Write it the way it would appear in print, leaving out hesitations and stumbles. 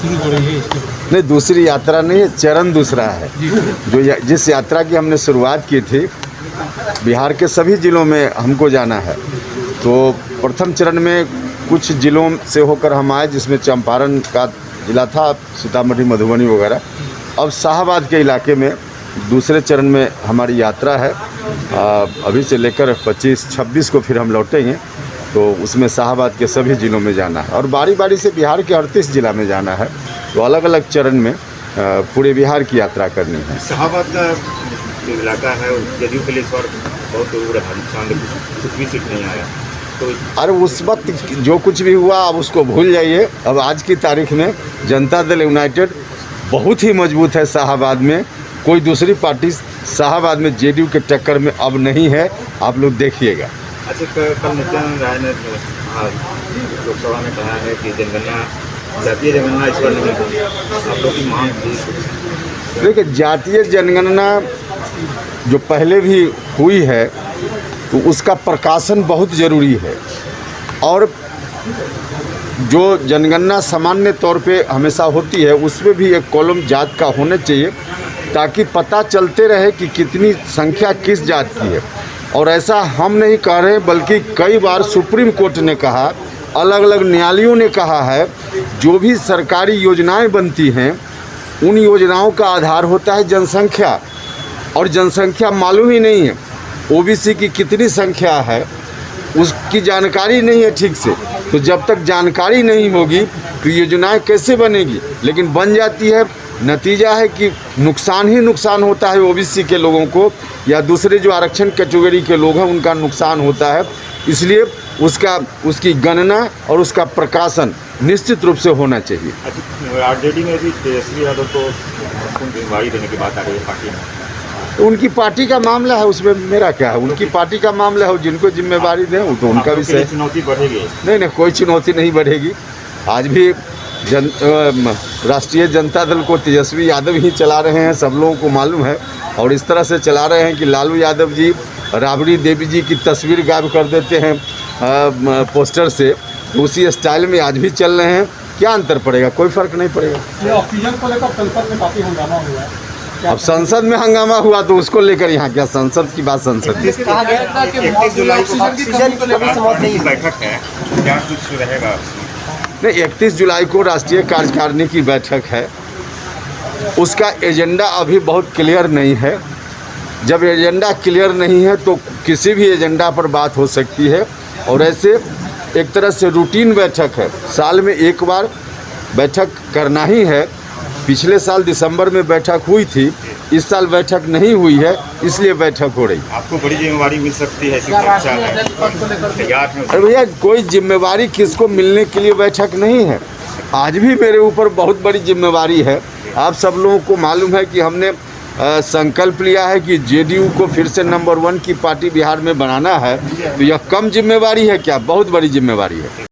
शुरू हो रही है इसके? नहीं, दूसरी यात्रा नहीं है, चरण दूसरा है। जो जिस यात्रा की हमने शुरुआत की थी, बिहार के सभी ज़िलों में हमको जाना है। तो प्रथम चरण में कुछ ज़िलों से होकर हम आए, जिसमें चंपारण का ज़िला था, सीतामढ़ी, मधुबनी वगैरह। अब शाहाबाद के इलाके में दूसरे चरण में हमारी यात्रा है। अभी से लेकर 25-26 को फिर हम लौटेंगे। तो उसमें शाहाबाद के सभी ज़िलों में जाना है और बारी बारी से बिहार के 38 ज़िला में जाना है। तो अलग अलग चरण में पूरे बिहार की यात्रा करनी है। शाहाबाद का जो इलाका है, जदयू के लिए इस बार बहुत नुकसान, कुछ भी सीट नहीं आया। तो अरे उस वक्त जो कुछ भी हुआ अब उसको भूल जाइए। अब आज की तारीख में जनता दल यूनाइटेड बहुत ही मजबूत है। शाहाबाद में कोई दूसरी पार्टी शाहाबाद में जेडीयू के टक्कर में अब नहीं है, आप लोग देखिएगा। अच्छा, कल नित्यानंद राय ने लोकसभा में कहा है कि जनगणना, जातीय जनगणना इस बार नहीं होगी। आप लोग की मांग थी। देखिए, जातीय जनगणना जो पहले भी हुई है तो उसका प्रकाशन बहुत ज़रूरी है। और जो जनगणना सामान्य तौर पे हमेशा होती है, उसमें भी एक कॉलम जात का होना चाहिए, ताकि पता चलते रहे कि कितनी संख्या किस जात की है। और ऐसा हम नहीं कह रहे, बल्कि कई बार सुप्रीम कोर्ट ने कहा, अलग अलग न्यायालयों ने कहा है, जो भी सरकारी योजनाएं बनती हैं उन योजनाओं का आधार होता है जनसंख्या। और जनसंख्या मालूम ही नहीं है, ओबीसी की कितनी संख्या है उसकी जानकारी नहीं है ठीक से। तो जब तक जानकारी नहीं होगी तो योजनाएं कैसे बनेगी? लेकिन बन जाती है। नतीजा है कि नुकसान ही नुकसान होता है ओबीसी के लोगों को, या दूसरे जो आरक्षण कैटेगरी के लोग हैं उनका नुकसान होता है। इसलिए उसकी गणना और उसका प्रकाशन निश्चित रूप से होना चाहिए। अच्छा, आरजेडी में भी तेजस्वी यादव को जिम्मेवारी देने की बात आ रही है पार्टी में। तो उनकी पार्टी का मामला है, उसमें मेरा क्या है? उनकी पार्टी का मामला है, जिनको जिम्मेवारी दें वो तो उनका विषय। चुनौती बढ़ेगी? नहीं, कोई चुनौती नहीं बढ़ेगी। आज भी राष्ट्रीय जनता दल को तेजस्वी यादव ही चला रहे हैं, सब लोगों को मालूम है। और इस तरह से चला रहे हैं कि लालू यादव जी राबड़ी देवी जी की तस्वीर गायब कर देते हैं पोस्टर से, उसी स्टाइल में आज भी चल रहे हैं। क्या अंतर पड़ेगा? कोई फ़र्क नहीं पड़ेगा। ये ऑक्सीजन को लेकर संसद में काफ़ी हंगामा हुआ है। अब संसद में हंगामा हुआ तो उसको लेकर यहाँ क्या? संसद की बात संसद में। कहा गया था कि 31 जुलाई को ऑक्सीजन को लेकर नहीं बैठक है, क्या कुछ रहेगा? नहीं, 31 जुलाई को राष्ट्रीय कार्यकारिणी की बैठक है। उसका एजेंडा अभी बहुत क्लियर नहीं है। जब एजेंडा क्लियर नहीं है तो किसी भी एजेंडा पर बात हो सकती है। और ऐसे एक तरह से रूटीन बैठक है, साल में एक बार बैठक करना ही है। पिछले साल दिसंबर में बैठक हुई थी, इस साल बैठक नहीं हुई है, इसलिए बैठक हो रही। आपको बड़ी जिम्मेवारी मिल सकती है, ऐसी चर्चा है, तैयार है? अरे भैया, कोई जिम्मेवारी किसको मिलने के लिए बैठक नहीं है। आज भी मेरे ऊपर बहुत बड़ी जिम्मेवारी है। आप सब लोगों को मालूम है कि हमने संकल्प लिया है कि जेडीयू को फिर से नंबर 1 की पार्टी बिहार में बनाना है। तो यह कम जिम्मेवारी है क्या? बहुत बड़ी जिम्मेवारी है।